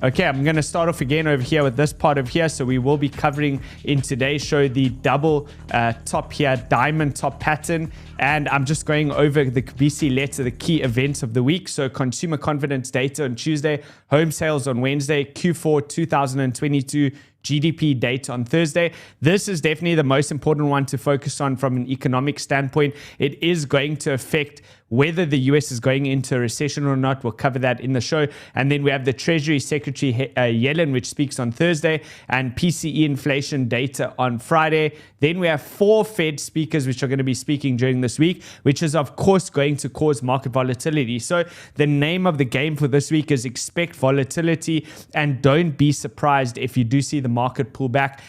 Okay, I'm going to start off again over here with this part of here. So we will be covering in today's show the double top here, diamond top pattern. And I'm just going over the 𝗵𝗍𝗍𝗃, the key events of the week. So consumer confidence data on Tuesday, home sales on Wednesday, Q4 2022 GDP data on Thursday. This is definitely the most important one to focus on from an economic standpoint. It is going to affect whether the US is going into a recession or not. We'll cover that in the show. And then we have the Treasury Secretary Yellen, which speaks on Thursday, and PCE inflation data on Friday. Then we have 4 Fed speakers, which are going to be speaking during this week, which is, of course, going to cause market volatility. So the name of the game for this week is expect volatility, and don't be surprised if you do see the market pull back.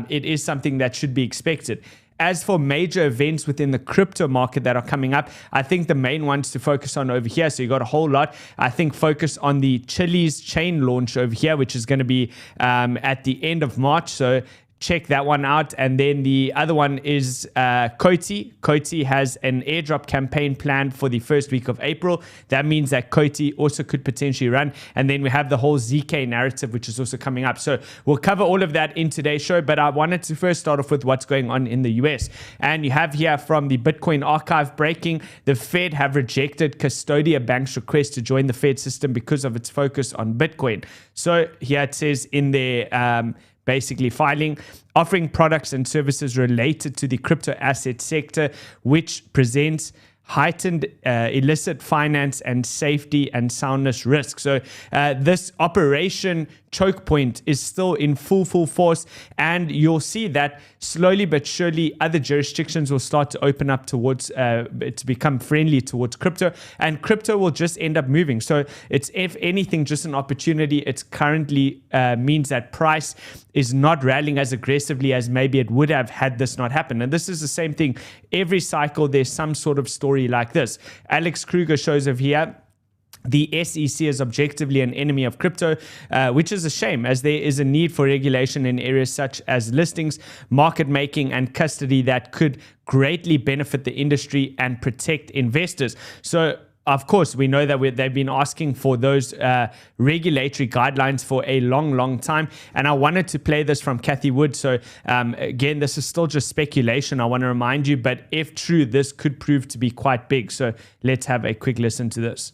It is something that should be expected. As for major events within the crypto market that are coming up, I think the main ones to focus on over here, so you got a whole lot. I think focus on the 𝗬𝗏𝗧 chain launch over here, which is going to be at the end of March. So check that one out. And then the other one is 𝗬𝗿𝗀. 𝗬𝗬 has an airdrop campaign planned for the first week of April. That means that 𝗬𝗬 also could potentially run. And then we have the whole zk narrative, which is also coming up. So we'll cover all of that in today's show. But I wanted to first start off with what's going on in the US. And you have here from the Bitcoin archive breaking, the Fed have rejected 𝗕𝗍𝗵𝗃 Bank's request to join the Fed system because of its focus on Bitcoin. So here it says in their basically filing, offering products and services related to the crypto asset sector, which presents heightened illicit finance and safety and soundness risk. So this operation choke point is still in full force, and you'll see that slowly but surely other jurisdictions will start to open up towards to become friendly towards crypto, and crypto will just end up moving. So it's, if anything, just an opportunity. It's currently means that price is not rallying as aggressively as maybe it would have had this not happened. And this is the same thing. Every cycle there's some sort of story like this. Alex Kruger shows over here, the SEC is objectively an enemy of crypto, which is a shame, as there is a need for regulation in areas such as listings, market making, and custody that could greatly benefit the industry and protect investors. So of course, we know that they've been asking for those regulatory guidelines for a long time. And I wanted to play this from Cathie Wood. So again, this is still just speculation, I want to remind you. But if true, this could prove to be quite big. So let's have a quick listen to this.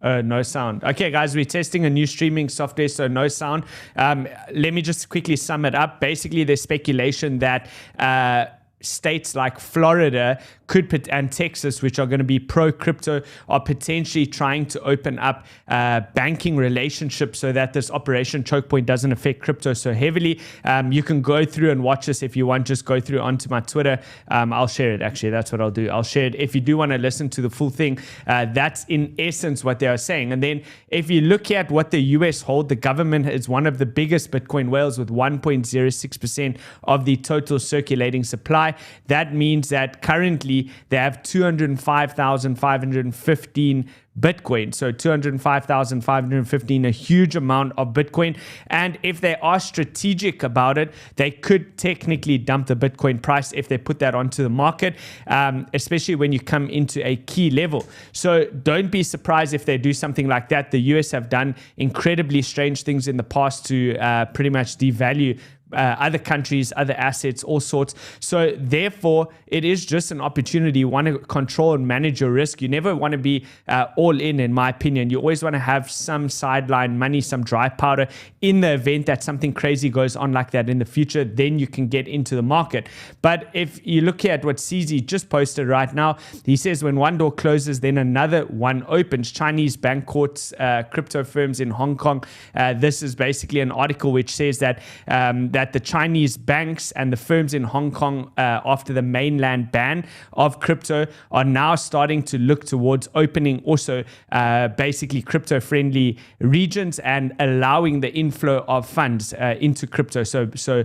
No sound. Okay, guys, we're testing a new streaming software, so no sound. Let me just quickly sum it up. Basically, there's speculation that states like Florida and Texas, which are going to be pro-crypto, are potentially trying to open up banking relationships so that this operation choke point doesn't affect crypto so heavily. You can go through and watch this if you want. Just go through onto my Twitter. I'll share it, actually. That's what I'll do. I'll share it. If you do want to listen to the full thing, that's in essence what they are saying. And then if you look at what the US hold, the government is one of the biggest Bitcoin whales with 1.06% of the total circulating supply. That means that currently they have 205,515 Bitcoin. So 205,515, a huge amount of Bitcoin. And if they are strategic about it, they could technically dump the Bitcoin price if they put that onto the market, especially when you come into a key level. So don't be surprised if they do something like that. The US have done incredibly strange things in the past to pretty much devalue other countries, other assets, all sorts. So therefore, it is just an opportunity. You want to control and manage your risk. You never want to be all in my opinion. You always want to have some sideline money, some dry powder in the event that something crazy goes on like that in the future. Then you can get into the market. But if you look at what 𝗍𝗍 just posted right now, he says when one door closes, then another one opens. Chinese bank courts, crypto firms in Hong Kong. This is basically an article which says that that the Chinese banks and the firms in Hong Kong, after the mainland ban of crypto, are now starting to look towards opening also basically crypto-friendly regions and allowing the inflow of funds into crypto. So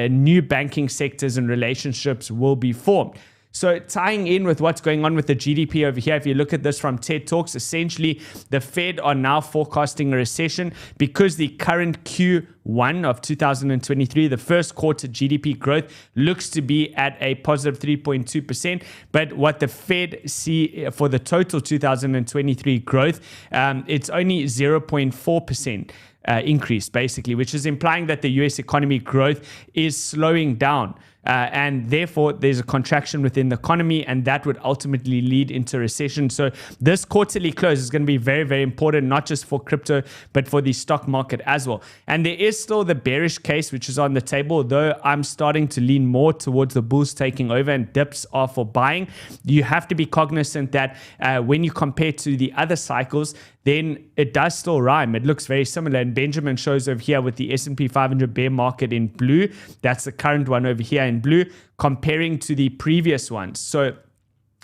new banking sectors and relationships will be formed. So tying in with what's going on with the GDP over here, if you look at this from TED Talks, essentially the Fed are now forecasting a recession because the current Q1 of 2023, the first quarter GDP growth looks to be at a positive 3.2%. But what the Fed see for the total 2023 growth, it's only 0.4%. Increase, basically, which is implying that the US economy growth is slowing down. And therefore, there's a contraction within the economy, and that would ultimately lead into recession. So this quarterly close is going to be very, very important, not just for crypto, but for the stock market as well. And there is still the bearish case, which is on the table, though I'm starting to lean more towards the bulls taking over and dips are for buying. You have to be cognizant that when you compare to the other cycles, then it does still rhyme. It looks very similar. And Benjamin shows over here with the S&P 500 bear market in blue. That's the current one over here in blue, comparing to the previous ones. So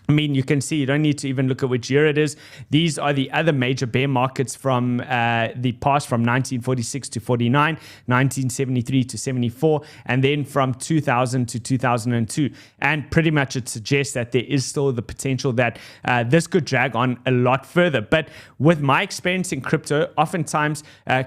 I mean, you can see you don't need to even look at which year it is. These are the other major bear markets from the past, from 1946 to 49, 1973 to 74, and then from 2000 to 2002. And pretty much it suggests that there is still the potential that this could drag on a lot further. But with my experience in crypto, oftentimes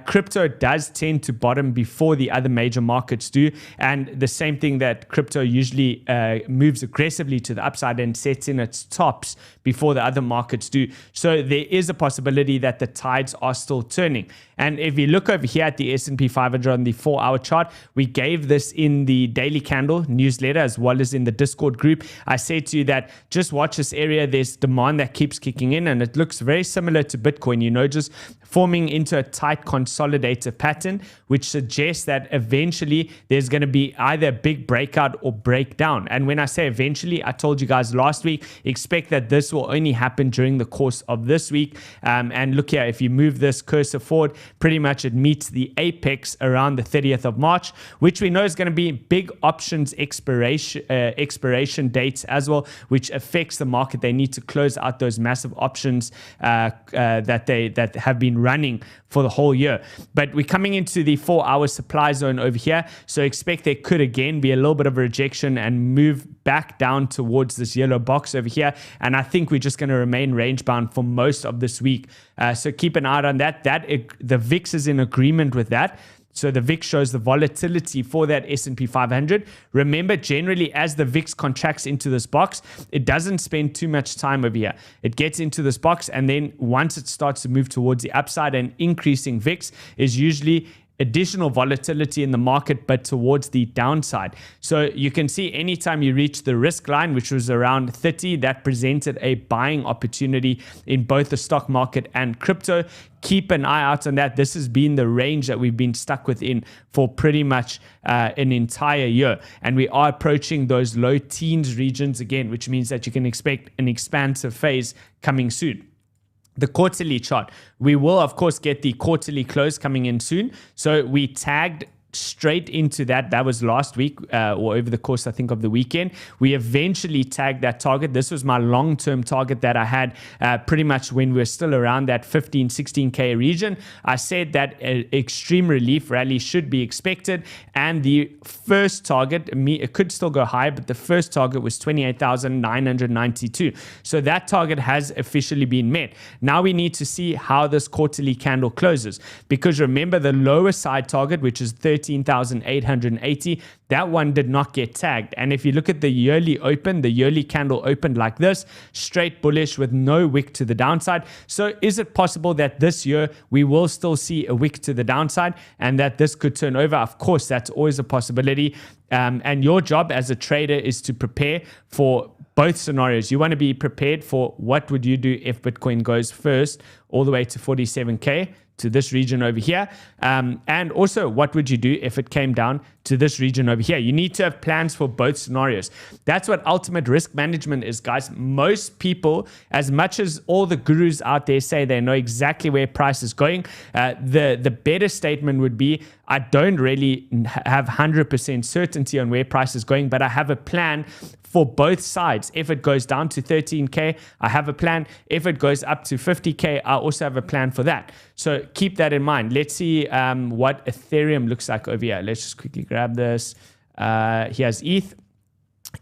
crypto does tend to bottom before the other major markets do. And the same thing that crypto usually moves aggressively to the upside and sets in its tops before the other markets do. So there is a possibility that the tides are still turning. And if you look over here at the S&P 500 on the 4-hour chart, we gave this in the daily candle newsletter as well as in the Discord group. I said to you that just watch this area. There's demand that keeps kicking in, and it looks very similar to Bitcoin, you know, just forming into a tight consolidator pattern, which suggests that eventually there's going to be either a big breakout or breakdown. And when I say eventually, I told you guys last week, expect that this will only happen during the course of this week. And look here, if you move this cursor forward, pretty much it meets the apex around the 30th of March, which we know is going to be big options expiration dates as well, which affects the market. They need to close out those massive options that have been running for the whole year. But we're coming into the 4-hour supply zone over here, so expect there could again be a little bit of a rejection and move back down towards this yellow box over here. And I think we're just going to remain range bound for most of this week. So keep an eye on that. The VIX is in agreement with that. So the VIX shows the volatility for that S&P 500. Remember, generally, as the VIX contracts into this box, it doesn't spend too much time over here. It gets into this box, and then once it starts to move towards the upside, and increasing VIX is usually additional volatility in the market, but towards the downside. So you can see anytime you reach the risk line, which was around 30, that presented a buying opportunity in both the stock market and crypto. Keep an eye out on that. This has been the range that we've been stuck within for pretty much an entire year. And we are approaching those low teens regions again, which means that you can expect an expansive phase coming soon. The quarterly chart, we will of course get the quarterly close coming in soon. So we tagged straight into that. That was last week or over the course, I think, of the weekend. We eventually tagged that target. This was my long-term target that I had pretty much when we were still around that 15, 16K region. I said that extreme relief rally should be expected. And the first target, it could still go higher, but the first target was 28,992. So that target has officially been met. Now we need to see how this quarterly candle closes, because remember the lower side target, which is 13,880, that one did not get tagged. And if you look at the yearly open, the yearly candle opened like this, straight bullish with no wick to the downside. So is it possible that this year we will still see a wick to the downside and that this could turn over? Of course, that's always a possibility. And your job as a trader is to prepare for both scenarios. You want to be prepared for what would you do if Bitcoin goes first all the way to 47K, to this region over here, and also what would you do if it came down to this region over here. You need to have plans for both scenarios. That's what ultimate risk management is, guys. Most people, as much as all the gurus out there say they know exactly where price is going, the better statement would be, I don't really have 100% certainty on where price is going, but I have a plan for both sides. If it goes down to 13K, I have a plan. If it goes up to 50K, I also have a plan for that. So keep that in mind. Let's see what Ethereum looks like over here. Let's just quickly grab this. Here's ETH.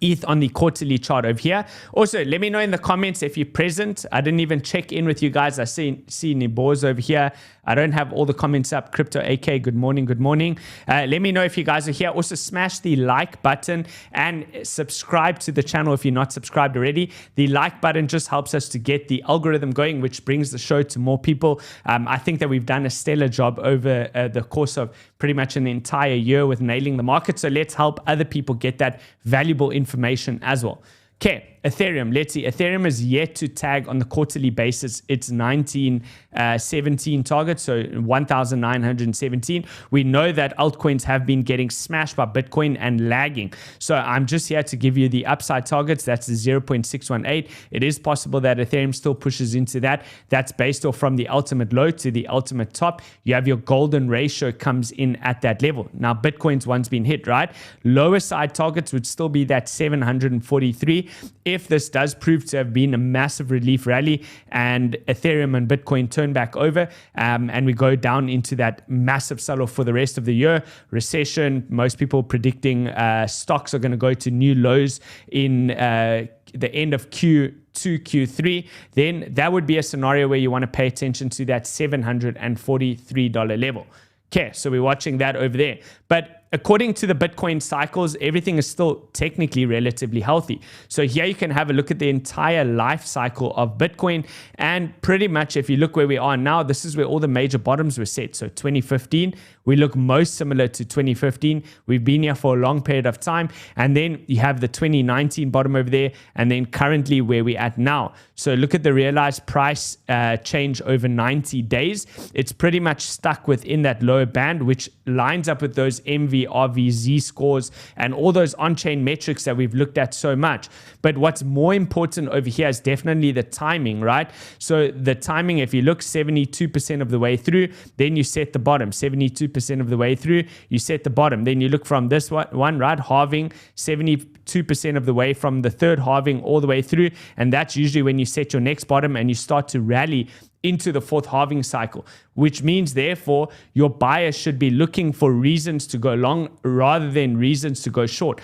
ETH on the quarterly chart over here. Also, let me know in the comments if you're present. I didn't even check in with you guys. I see 𝗵𝗵𝗍𝗶 over here. I don't have all the comments up. Crypto AK, good morning, good morning. Let me know if you guys are here. Also, smash the like button and subscribe to the channel if you're not subscribed already. The like button just helps us to get the algorithm going, which brings the show to more people. I think that we've done a stellar job over the course of pretty much an entire year with nailing the market. So let's help other people get that valuable information as well. Okay, Ethereum. Let's see. Ethereum is yet to tag on the quarterly basis its 1917 target, so 1917. We know that altcoins have been getting smashed by Bitcoin and lagging. So I'm just here to give you the upside targets. That's the 0.618. It is possible that Ethereum still pushes into that. That's based off from the ultimate low to the ultimate top. You have your golden ratio comes in at that level. Now, Bitcoin's one's been hit, right? Lower side targets would still be that 743. If this does prove to have been a massive relief rally and Ethereum and Bitcoin turn back over and we go down into that massive sell-off for the rest of the year, recession, most people predicting stocks are going to go to new lows in the end of Q2, Q3, then that would be a scenario where you want to pay attention to that $743 level. Okay, so we're watching that over there. But according to the Bitcoin cycles, everything is still technically relatively healthy. So here you can have a look at the entire life cycle of Bitcoin. And pretty much if you look where we are now, this is where all the major bottoms were set. So 2015, we look most similar to 2015. We've been here for a long period of time. And then you have the 2019 bottom over there. And then currently where we're at now. So look at the realized price change over 90 days. It's pretty much stuck within that lower band, which lines up with those MV/RV/Z scores and all those on-chain metrics that we've looked at so much. But what's more important over here is definitely the timing, right? So the timing, if you look 72% of the way through, then you set the bottom. 72% of the way through, you set the bottom. Then you look from this one, right? Halving, 72% of the way from the third halving all the way through. And that's usually when you set your next bottom and you start to rally into the fourth halving cycle, which means therefore your buyers should be looking for reasons to go long rather than reasons to go short.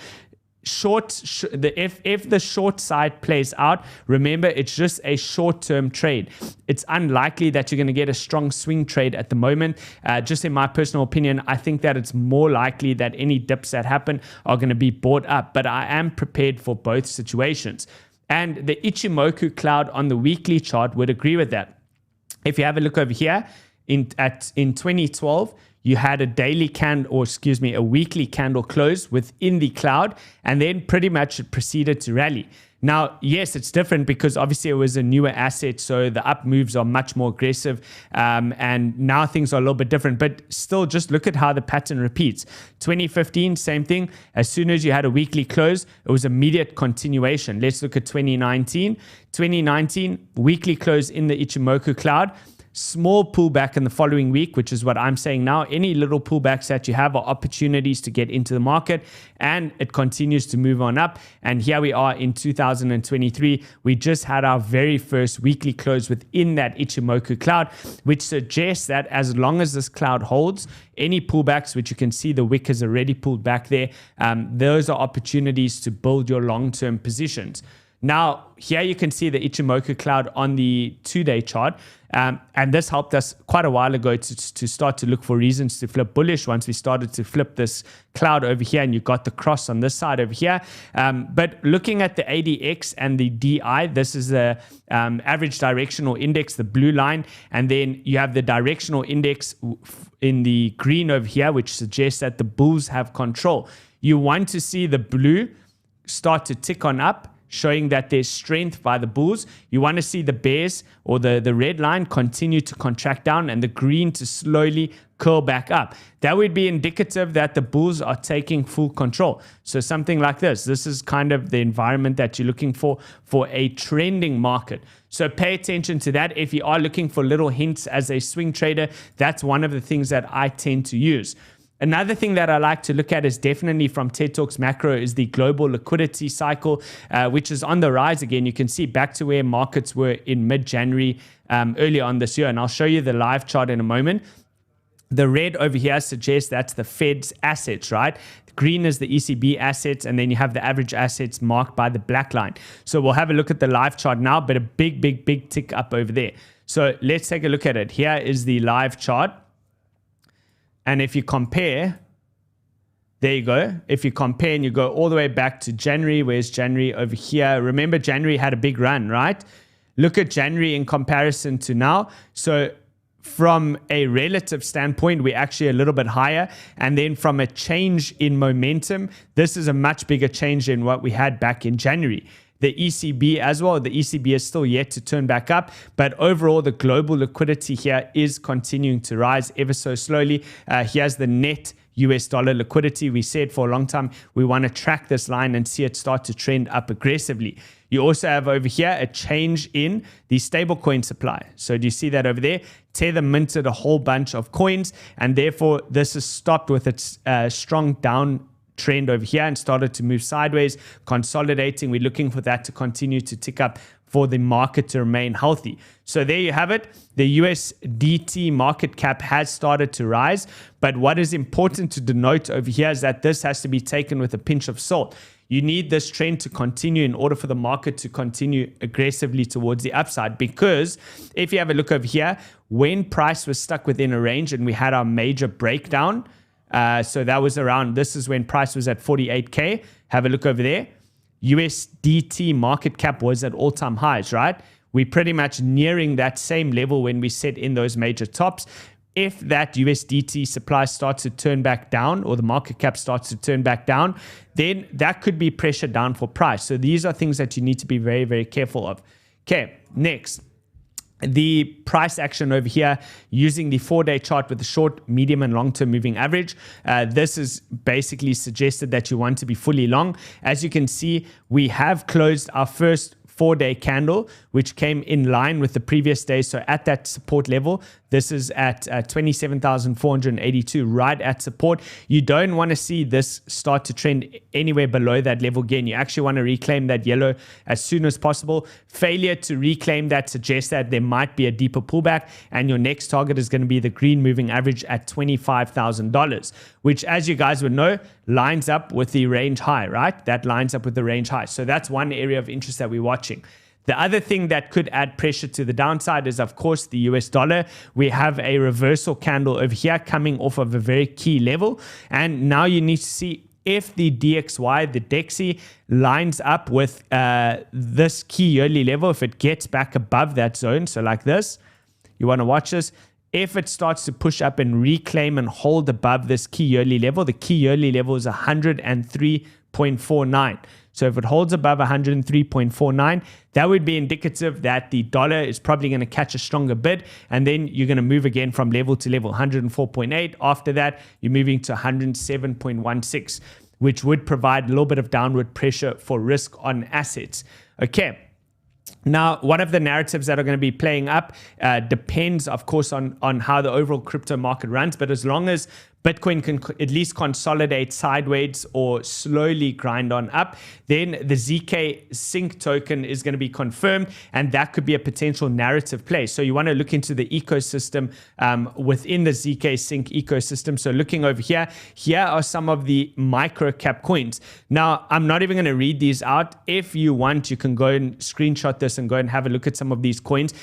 If the short side plays out, remember it's just a short-term trade. It's unlikely that you're going to get a strong swing trade at the moment. Just in my personal opinion, I think that it's more likely that any dips that happen are going to be bought up, but I am prepared for both situations. And the Ichimoku cloud on the weekly chart would agree with that. If you have a look over here, in 2012, you had a weekly candle close within the cloud, and then pretty much it proceeded to rally. Now, yes, it's different because obviously it was a newer asset, so the up moves are much more aggressive, and now things are a little bit different, but still just look at how the pattern repeats. 2015, same thing. As soon as you had a weekly close, it was immediate continuation. Let's look at 2019. 2019, weekly close in the Ichimoku cloud. Small pullback in the following week, which is what I'm saying now. Any little pullbacks that you have are opportunities to get into the market, and it continues to move on up. And here we are in 2023. We just had our very first weekly close within that Ichimoku cloud, which suggests that as long as this cloud holds, any pullbacks, which you can see the wick has already pulled back there, those are opportunities to build your long-term positions. Now, here you can see the Ichimoku cloud on the 2-day chart. And this helped us quite a while ago to start to look for reasons to flip bullish once we started to flip this cloud over here and you got the cross on this side over here. But looking at the ADX and the DI, this is the average directional index, the blue line. And then you have the directional index in the green over here, which suggests that the bulls have control. You want to see the blue start to tick on up, showing that there's strength by the bulls. You want to see the bears or the red line continue to contract down and the green to slowly curl back up. That would be indicative that the bulls are taking full control. So something like this. This is kind of the environment that you're looking for a trending market. So pay attention to that. If you are looking for little hints as a swing trader, that's one of the things that I tend to use. Another thing that I like to look at is definitely from TED Talks Macro is the global liquidity cycle, which is on the rise again. You can see back to where markets were in mid-January earlier on this year. And I'll show you the live chart in a moment. The red over here suggests that's the Fed's assets, right? Green is the ECB assets, and then you have the average assets marked by the black line. So we'll have a look at the live chart now, but a big tick up over there. So let's take a look at it. Here is the live chart. And if you compare, there you go. If you compare and you go all the way back to January, where's January over here? Remember, January had a big run, right? Look at January in comparison to now. So from a relative standpoint, we're actually a little bit higher. And then from a change in momentum, this is a much bigger change than what we had back in January. The ECB as well, the ECB is still yet to turn back up, but overall the global liquidity here is continuing to rise ever so slowly. Here's the net US dollar liquidity. We said for a long time we want to track this line and see it start to trend up aggressively. You also have over here a change in the stablecoin supply. So do you see that over there? Tether minted a whole bunch of coins, and therefore this has stopped with its strong down trend over here and started to move sideways, consolidating. We're looking for that to continue to tick up for the market to remain healthy. So there you have it. The USDT market cap has started to rise, but what is important to denote over here is that this has to be taken with a pinch of salt. You need this trend to continue in order for the market to continue aggressively towards the upside, because if you have a look over here, when price was stuck within a range and we had our major breakdown, so that was around, this is when price was at 48K. Have a look over there. USDT market cap was at all-time highs, right? We're pretty much nearing that same level when we set in those major tops. If that USDT supply starts to turn back down, or the market cap starts to turn back down, then that could be pressure down for price. So these are things that you need to be very careful of. Okay, next. The price action over here using the 4-day chart with the short, medium, and long-term moving average. This is basically suggested that you want to be fully long. As you can see, we have closed our first 4-day candle, which came in line with the previous day. So at that support level, this is at 27,482, right at support. You don't want to see this start to trend anywhere below that level again. You actually want to reclaim that yellow as soon as possible. Failure to reclaim that suggests that there might be a deeper pullback, and your next target is going to be the green moving average at $25,000, which, as you guys would know, lines up with the range high, right? That lines up with the range high. So that's one area of interest that we're watching. The other thing that could add pressure to the downside is, of course, the US dollar. We have a reversal candle over here coming off of a very key level. And now you need to see if the DXY, the DXY, lines up with this key yearly level. If it gets back above that zone, so like this, you want to watch this. If it starts to push up and reclaim and hold above this key yearly level, the key yearly level is 103.49. So if it holds above 103.49, that would be indicative that the dollar is probably going to catch a stronger bid, and then you're going to move again from level to level, 104.8. After that, you're moving to 107.16, which would provide a little bit of downward pressure for risk on assets. Okay. Now, one of the narratives that are going to be playing up depends, of course, on how the overall crypto market runs. But as long as Bitcoin can at least consolidate sideways or slowly grind on up, then the zkSync token is going to be confirmed, and that could be a potential narrative play. So you want to look into the ecosystem within the zkSync ecosystem. So looking over here, here are some of the micro cap coins. Now, I'm not even going to read these out. If you want, you can go and screenshot this and go and have a look at some of these coins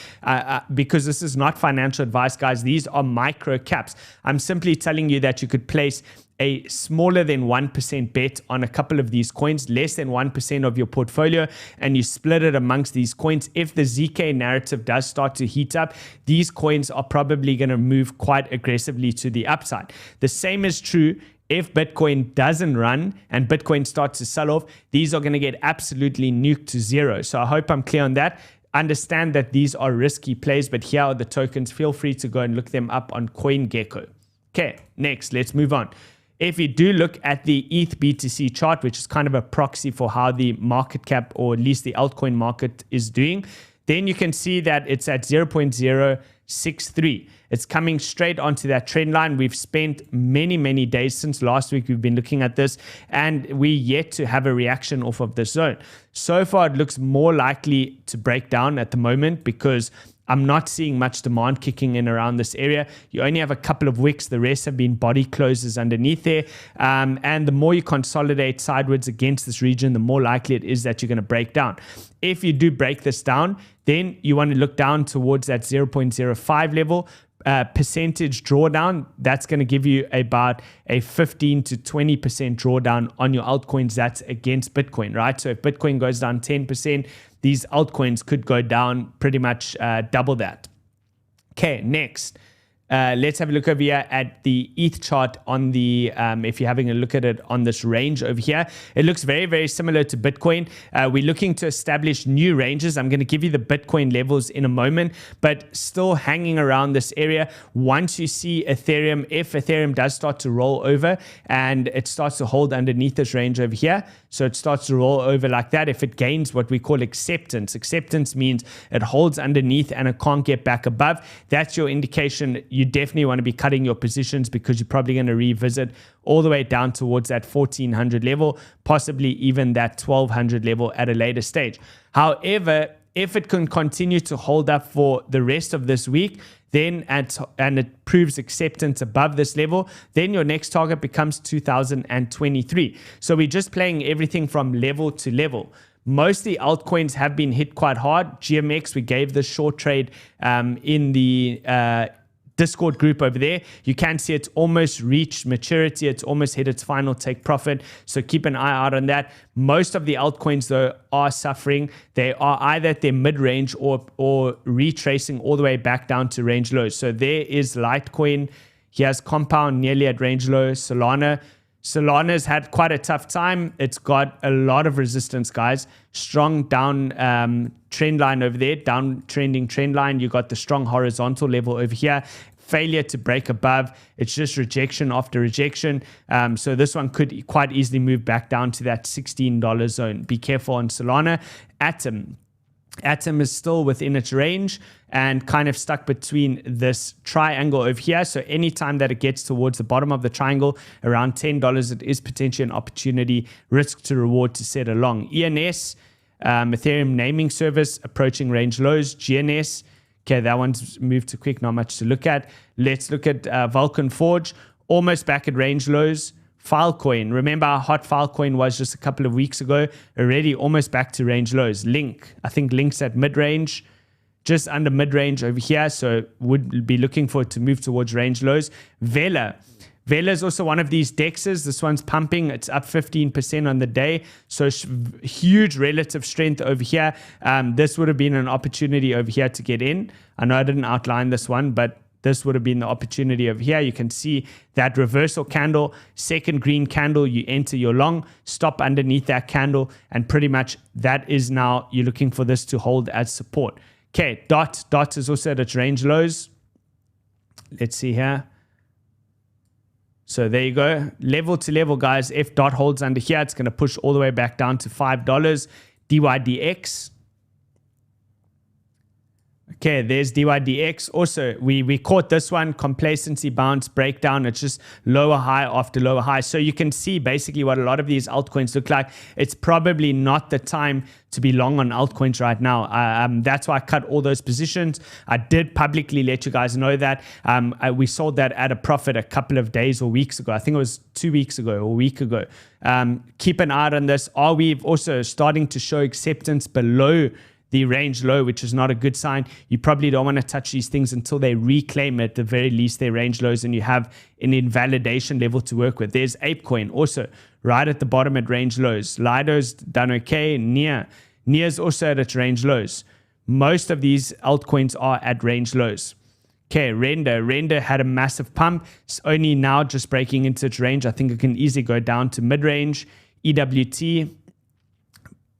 because this is not financial advice, guys. These are micro caps. I'm simply telling you that you could place a smaller than 1% bet on a couple of these coins, less than 1% of your portfolio, and you split it amongst these coins. If the ZK narrative does start to heat up, these coins are probably going to move quite aggressively to the upside. The same is true if Bitcoin doesn't run and Bitcoin starts to sell off. These are going to get absolutely nuked to zero. So I hope I'm clear on that. Understand that these are risky plays, but here are the tokens. Feel free to go and look them up on CoinGecko. Okay, next, let's move on. If you do look at the 𝗬𝗏𝗏𝐻 chart, which is kind of a proxy for how the market cap, or at least the altcoin market, is doing, then you can see that it's at 0.063. It's coming straight onto that trend line. We've spent many days since last week. We've been looking at this, and we're yet to have a reaction off of this zone. So far, it looks more likely to break down at the moment because I'm not seeing much demand kicking in around this area. You only have a couple of wicks. The rest have been body closes underneath there. And the more you consolidate sideways against this region, the more likely it is that you're going to break down. If you do break this down, then you want to look down towards that 0.05 level. Percentage drawdown, that's going to give you about a 15 to 20% drawdown on your altcoins. That's against Bitcoin, right? So if Bitcoin goes down 10%, these altcoins could go down pretty much double that. Okay, next. Let's have a look over here at the ETH chart on the, if you're having a look at it on this range over here, it looks very, very similar to Bitcoin. We're looking to establish new ranges. I'm going to give you the Bitcoin levels in a moment, but still hanging around this area. Once you see Ethereum, if Ethereum does start to roll over and it starts to hold underneath this range over here, so it starts to roll over like that, if it gains what we call acceptance. Acceptance means it holds underneath and it can't get back above. That's your indication. You definitely want to be cutting your positions because you're probably going to revisit all the way down towards that 1400 level, possibly even that 1200 level at a later stage. However, if it can continue to hold up for the rest of this week, then and it proves acceptance above this level, then your next target becomes 2023. So we're just playing everything from level to level. Most of the altcoins have been hit quite hard. GMX, we gave the short trade in the Discord group over there. You can see it's almost reached maturity. It's almost hit its final take profit. So keep an eye out on that. Most of the altcoins, though, are suffering. They are either at their mid-range or retracing all the way back down to range lows. So there is Litecoin. He has Compound nearly at range low. Solana's had quite a tough time. It's got a lot of resistance, guys. Strong down trend line over there, down trending trend line. You got the strong horizontal level over here. Failure to break above. It's just rejection after rejection. So this one could quite easily move back down to that $16 zone. Be careful on Solana. Atom is still within its range and kind of stuck between this triangle over here. So anytime that it gets towards the bottom of the triangle, around $10, it is potentially an opportunity, risk to reward to set along. ENS, Ethereum naming service, approaching range lows. GNS, okay, that one's moved too quick, not much to look at. Let's look at Vulcan Forge, almost back at range lows. Filecoin, remember how hot Filecoin was just a couple of weeks ago, already almost back to range lows. Link, I think Link's at mid-range, just under mid-range over here, so would be looking for it to move towards range lows. 𝗿𝗏 is also one of these DEXs. This one's pumping. It's up 15% on the day, so huge relative strength over here. This would have been an opportunity over here to get in. I know I didn't outline this one, but this would have been the opportunity over here. You can see that reversal candle, second green candle, you enter your long, stop underneath that candle, and pretty much that is now, you're looking for this to hold as support. Okay, DOT is also at its range lows. Let's see here. So there you go. Level to level, guys. If DOT holds under here, it's going to push all the way back down to $5. DYDX. Okay, there's DYDX. Also, we caught this one, complacency bounce breakdown. It's just lower high after lower high. So you can see basically what a lot of these altcoins look like. It's probably not the time to be long on altcoins right now. That's why I cut all those positions. I did publicly let you guys know that. We sold that at a profit a couple of days or weeks ago. I think it was 2 weeks ago or a week ago. Keep an eye on this. Are we also starting to show acceptance below the range low, which is not a good sign? You probably don't want to touch these things until they reclaim at the very least their range lows and you have an invalidation level to work with. There's ApeCoin also right at the bottom at range lows. Lido's done okay. Near's also at its range lows. Most of these altcoins are at range lows. Okay, Render had a massive pump. It's only now just breaking into its range. I think it can easily go down to mid-range. EWT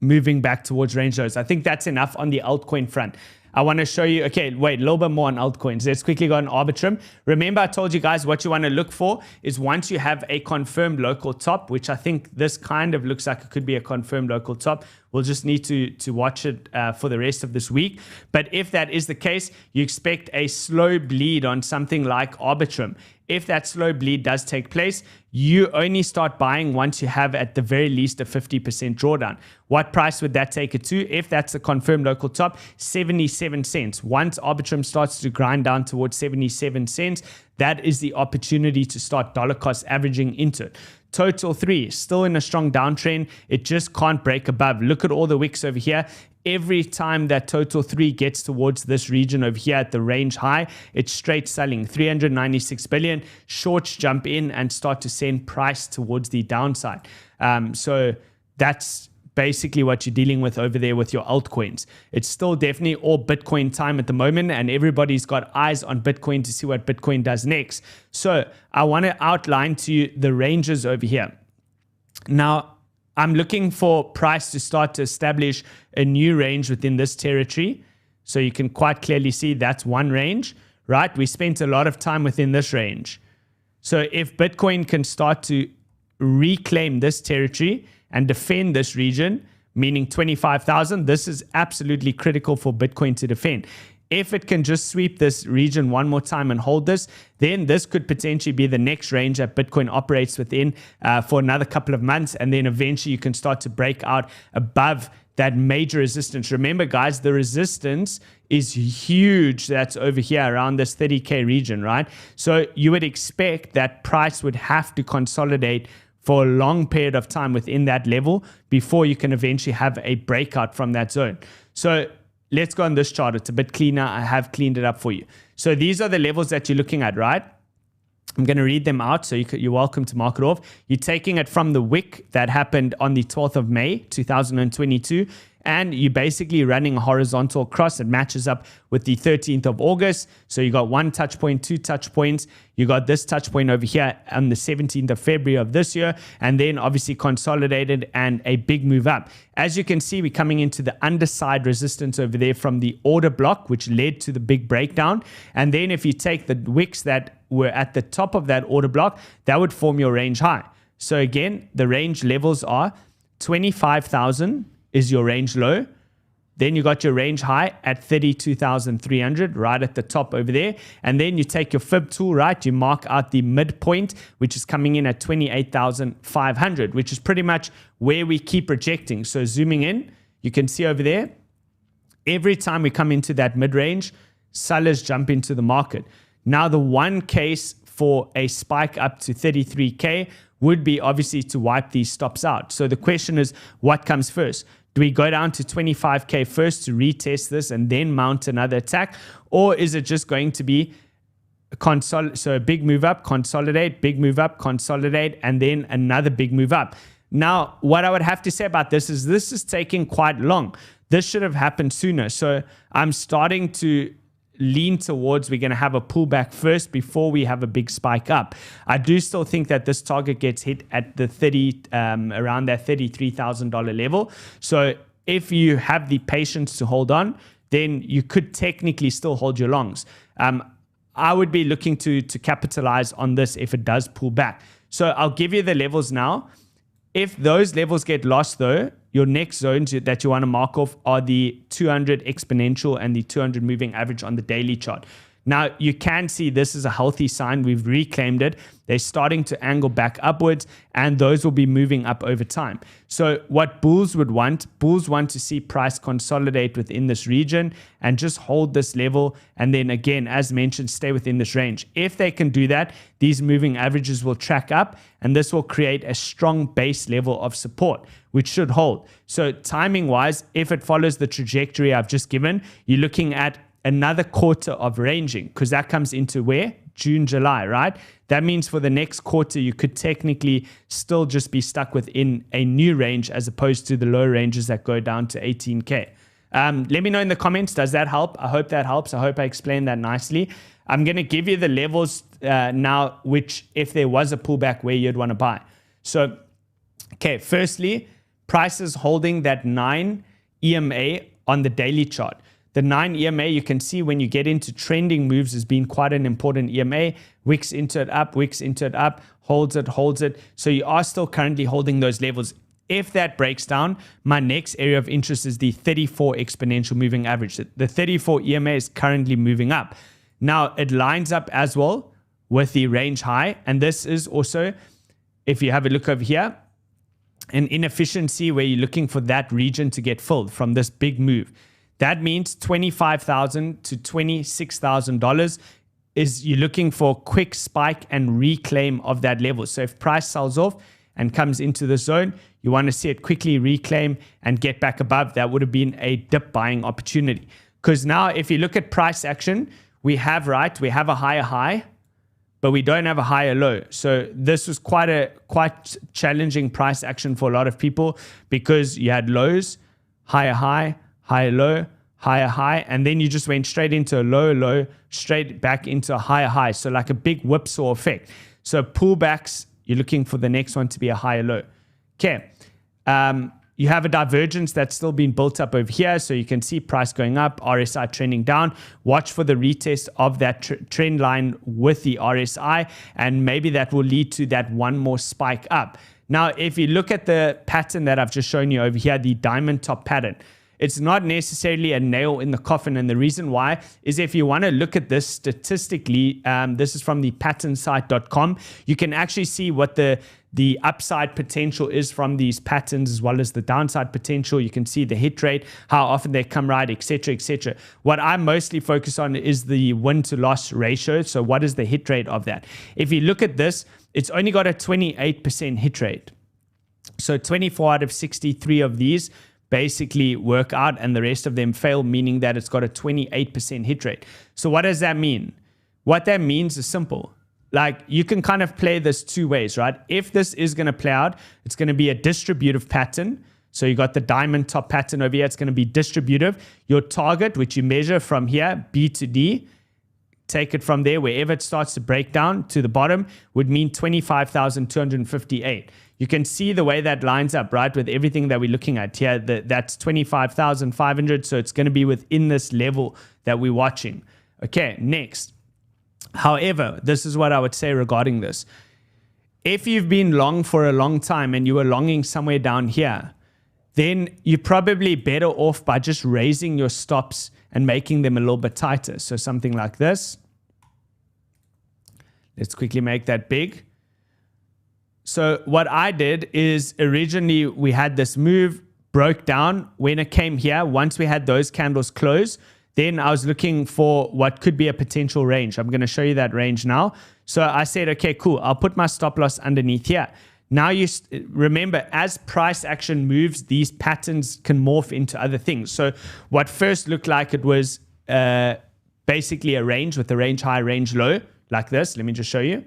moving back towards range lows. I think that's enough on the altcoin front. I want to show you, okay, wait, a little bit more on altcoins. Let's quickly go on Arbitrum. Remember, I told you guys what you want to look for is once you have a confirmed local top, which I think this kind of looks like it could be a confirmed local top. We'll just need to watch it for the rest of this week. But if that is the case, you expect a slow bleed on something like Arbitrum. If that slow bleed does take place, you only start buying once you have at the very least a 50% drawdown. What price would that take it to? If that's a confirmed local top, 77 cents. Once Arbitrum starts to grind down towards 77 cents, that is the opportunity to start dollar cost averaging into it. Total 3, still in a strong downtrend. It just can't break above. Look at all the wicks over here. Every time that total 3 gets towards this region over here at the range high, it's straight selling. 396 billion. Shorts jump in and start to send price towards the downside. So that's basically what you're dealing with over there with your altcoins. It's still definitely all Bitcoin time at the moment, and everybody's got eyes on Bitcoin to see what Bitcoin does next. So I want to outline to you the ranges over here. Now, I'm looking for price to start to establish a new range within this territory. So you can quite clearly see that's one range, right? We spent a lot of time within this range. So if Bitcoin can start to reclaim this territory and defend this region, meaning 25,000, this is absolutely critical for Bitcoin to defend. If it can just sweep this region one more time and hold this, then this could potentially be the next range that Bitcoin operates within for another couple of months. And then eventually you can start to break out above that major resistance. Remember, guys, the resistance is huge. That's over here around this 30K region, right? So you would expect that price would have to consolidate for a long period of time within that level before you can eventually have a breakout from that zone. So let's go on this chart. It's a bit cleaner. I have cleaned it up for you. So these are the levels that you're looking at, right? I'm going to read them out, so you're welcome to mark it off. You're taking it from the wick that happened on the 12th of May, 2022, and you're basically running a horizontal cross that matches up with the 13th of August. So you got one touch point, two touch points. You got this touch point over here on the 17th of February of this year, and then obviously consolidated and a big move up. As you can see, we're coming into the underside resistance over there from the order block, which led to the big breakdown. And then if you take the wicks that were at the top of that order block, that would form your range high. So again, the range levels are 25,000 is your range low. Then you got your range high at 32,300 right at the top over there. And then you take your fib tool, right? You mark out the midpoint, which is coming in at 28,500, which is pretty much where we keep projecting. So zooming in, you can see over there, every time we come into that mid-range, sellers jump into the market. Now, the one case for a spike up to 33K would be obviously to wipe these stops out. So the question is, what comes first? Do we go down to 25K first to retest this and then mount another attack? Or is it just going to be a big move up, consolidate, big move up, consolidate, and then another big move up? Now, what I would have to say about this is taking quite long. This should have happened sooner. So I'm starting to lean towards we're going to have a pullback first before we have a big spike up. I do still think that this target gets hit at the around that $33,000 level. So if you have the patience to hold on, then you could technically still hold your longs. I would be looking to capitalize on this if it does pull back. So I'll give you the levels now. If those levels get lost though, your next zones that you want to mark off are the 200 exponential and the 200 moving average on the daily chart. Now, you can see this is a healthy sign. We've reclaimed it. They're starting to angle back upwards, and those will be moving up over time. So what bulls want to see price consolidate within this region and just hold this level. And then again, as mentioned, stay within this range. If they can do that, these moving averages will track up, and this will create a strong base level of support, which should hold. So timing wise, if it follows the trajectory I've just given, you're looking at another quarter of ranging, because that comes into where? June, July, right? That means for the next quarter, you could technically still just be stuck within a new range as opposed to the low ranges that go down to 18K. Let me know in the comments, does that help? I hope that helps. I hope I explained that nicely. I'm going to give you the levels now, which if there was a pullback where you'd want to buy. So, okay, firstly, prices holding that 9 EMA on the daily chart. The 9 EMA, you can see when you get into trending moves, has been quite an important EMA. Wicks into it up, holds it. So you are still currently holding those levels. if that breaks down, my next area of interest is the 34 exponential moving average. The 34 EMA is currently moving up. Now, it lines up as well with the range high. And this is also, if you have a look over here, an inefficiency where you're looking for that region to get filled from this big move. That means $25,000 to $26,000 is you're looking for a quick spike and reclaim of that level. So if price sells off and comes into the zone, you want to see it quickly reclaim and get back above. That would have been a dip buying opportunity. Because now if you look at price action, we have a higher high, but we don't have a higher low. So this was quite challenging price action for a lot of people because you had lows, higher high, higher low, higher high, and then you just went straight into a low, low, straight back into a higher high. So like a big whipsaw effect. So pullbacks, you're looking for the next one to be a higher low. Okay. You have a divergence that's still been built up over here. So you can see price going up, RSI trending down. Watch for the retest of that trend line with the RSI, and maybe that will lead to that one more spike up. Now, if you look at the pattern that I've just shown you over here, the diamond top pattern, it's not necessarily a nail in the coffin. And the reason why is if you want to look at this statistically, this is from the patternsite.com, you can actually see what the upside potential is from these patterns as well as the downside potential. You can see the hit rate, how often they come right, etc., etc. What I mostly focus on is the win to loss ratio. So what is the hit rate of that? If you look at this, it's only got a 28% hit rate. So 24 out of 63 of these basically work out and the rest of them fail, meaning that it's got a 28% hit rate. So what does that mean? What that means is simple. Like, you can kind of play this two ways, right? If this is going to play out, it's going to be a distributive pattern. So you got the diamond top pattern over here. It's going to be distributive. Your target, which you measure from here, B to D, take it from there, wherever it starts to break down to the bottom, would mean 25,258. You can see the way that lines up, right, with everything that we're looking at here. That's 25,500. So it's going to be within this level that we're watching. Okay, next. However, this is what I would say regarding this. If you've been long for a long time and you were longing somewhere down here, then you're probably better off by just raising your stops and making them a little bit tighter. So something like this. Let's quickly make that big. So what I did is originally we had this move, broke down. When it came here, once we had those candles close, then I was looking for what could be a potential range. I'm going to show you that range now. So I said, okay, cool. I'll put my stop loss underneath here. Now you remember, as price action moves, these patterns can morph into other things. So what first looked like it was basically a range with the range high, range low, like this. Let me just show you.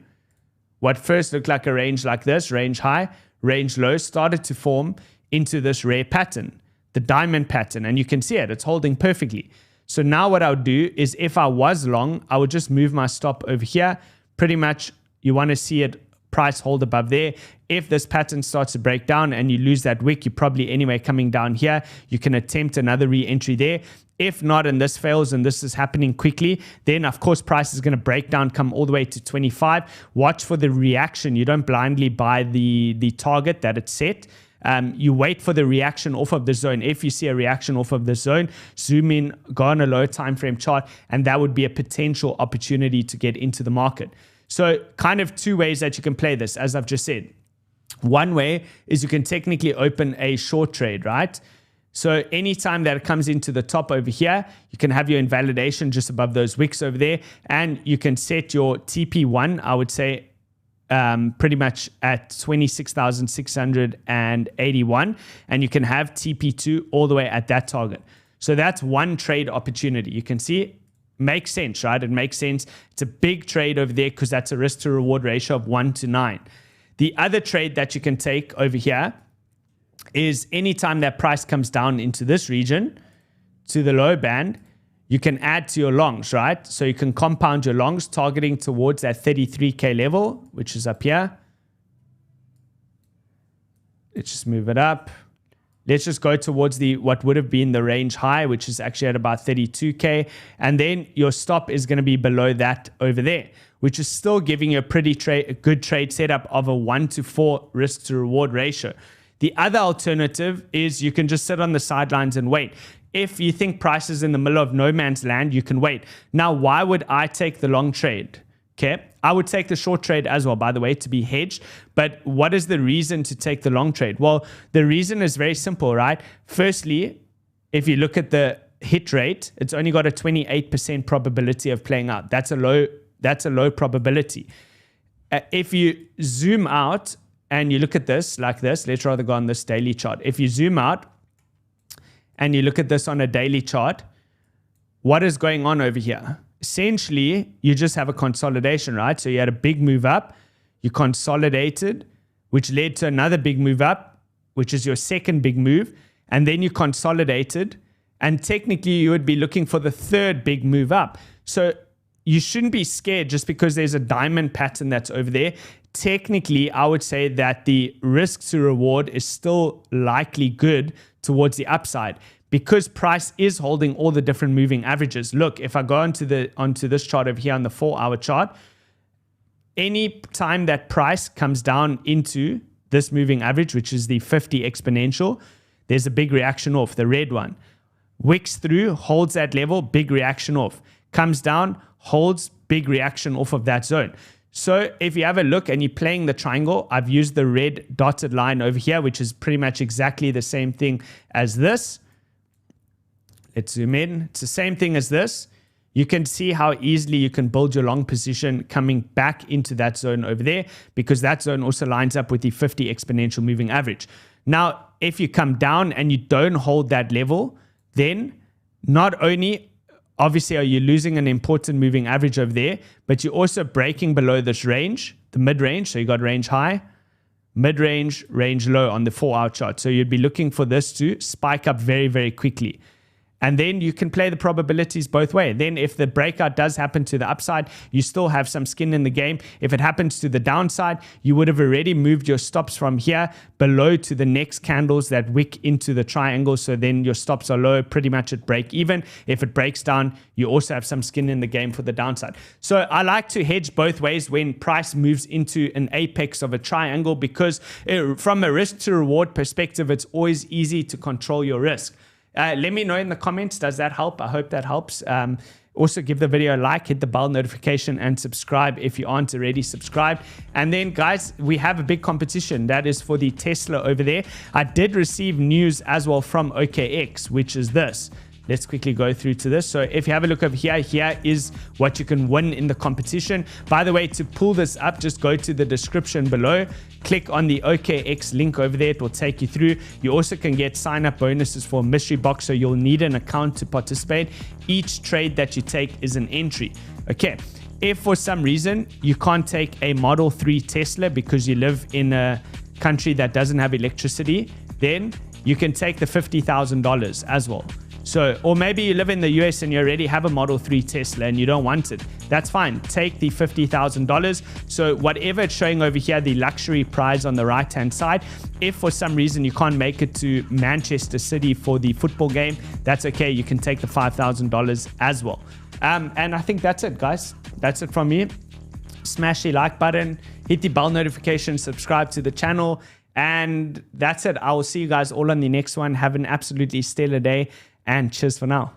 What first looked like a range like this, range high, range low, started to form into this rare pattern, the diamond pattern. And you can see it. It's holding perfectly. So now what I would do is, if I was long, I would just move my stop over here. Pretty much you want to see it price hold above there. If this pattern starts to break down and you lose that wick, you're probably anyway coming down here. You can attempt another re-entry there. If not, and this fails and this is happening quickly, then of course price is going to break down, come all the way to 25. Watch for the reaction. You don't blindly buy the target that it's set. You wait for the reaction off of the zone. If you see a reaction off of the zone, zoom in, go on a lower time frame chart, and that would be a potential opportunity to get into the market. So kind of two ways that you can play this, as I've just said. One way is you can technically open a short trade, right? So anytime that it comes into the top over here, you can have your invalidation just above those wicks over there, and you can set your TP1, I would say, pretty much at 26,681, and you can have TP2 all the way at that target. So that's one trade opportunity. You can see, makes sense, right? It makes sense. It's a big trade over there because that's a risk to reward ratio of 1 to 9. The other trade that you can take over here is anytime that price comes down into this region to the low band, you can add to your longs, right? So you can compound your longs targeting towards that 33K level, which is up here. Let's just move it up. Let's just go towards what would have been the range high, which is actually at about 32K. And then your stop is going to be below that over there, which is still giving you a pretty good trade setup of a 1 to 4 risk to reward ratio. The other alternative is you can just sit on the sidelines and wait. If you think price is in the middle of no man's land, you can wait. Now, why would I take the long trade? Okay, I would take the short trade as well, by the way, to be hedged. But what is the reason to take the long trade? Well, the reason is very simple, right? Firstly, if you look at the hit rate, it's only got a 28% probability of playing out. That's a low probability. If you zoom out and you look at this like this, let's rather go on this daily chart. If you zoom out and you look at this on a daily chart, what is going on over here? Essentially, you just have a consolidation, right? So you had a big move up, you consolidated, which led to another big move up, which is your second big move, and then you consolidated, and technically you would be looking for the third big move up. So you shouldn't be scared just because there's a diamond pattern that's over there. Technically, I would say that the risk to reward is still likely good towards the upside, because price is holding all the different moving averages. Look, if I go onto this chart over here on the 4-hour chart, any time that price comes down into this moving average, which is the 50 exponential, there's a big reaction off, the red one. Wicks through, holds that level, big reaction off. Comes down, holds, big reaction off of that zone. So if you have a look and you're playing the triangle, I've used the red dotted line over here, which is pretty much exactly the same thing as this. Let's zoom in. It's the same thing as this. You can see how easily you can build your long position coming back into that zone over there, because that zone also lines up with the 50 exponential moving average. Now, if you come down and you don't hold that level, then not only obviously are you losing an important moving average over there, but you're also breaking below this range, the mid-range. So you got range high, mid-range, range low on the 4-hour chart. So you'd be looking for this to spike up very, very quickly. And then you can play the probabilities both ways. Then if the breakout does happen to the upside, you still have some skin in the game. If it happens to the downside, you would have already moved your stops from here below to the next candles that wick into the triangle. So then your stops are low, pretty much at break even. If it breaks down, you also have some skin in the game for the downside. So I like to hedge both ways when price moves into an apex of a triangle, because from a risk to reward perspective, it's always easy to control your risk. Let me know in the comments, does that help? I hope that helps. Also, give the video a like, hit the bell notification, and subscribe if you aren't already subscribed. And then, guys, we have a big competition. That is for the Tesla over there. I did receive news as well from OKX, which is this. Let's quickly go through to this. So if you have a look over here, here is what you can win in the competition. By the way, to pull this up, just go to the description below. Click on the OKX link over there. It will take you through. You also can get sign-up bonuses for a mystery box, so you'll need an account to participate. Each trade that you take is an entry. Okay. If for some reason you can't take a Model 3 Tesla because you live in a country that doesn't have electricity, then you can take the $50,000 as well. So, or maybe you live in the US and you already have a Model 3 Tesla and you don't want it. That's fine. Take the $50,000. So whatever it's showing over here, the luxury prize on the right-hand side, if for some reason you can't make it to Manchester City for the football game, that's okay. You can take the $5,000 as well. And I think that's it, guys. That's it from me. Smash the like button, hit the bell notification, subscribe to the channel. And that's it. I will see you guys all on the next one. Have an absolutely stellar day. And cheers for now.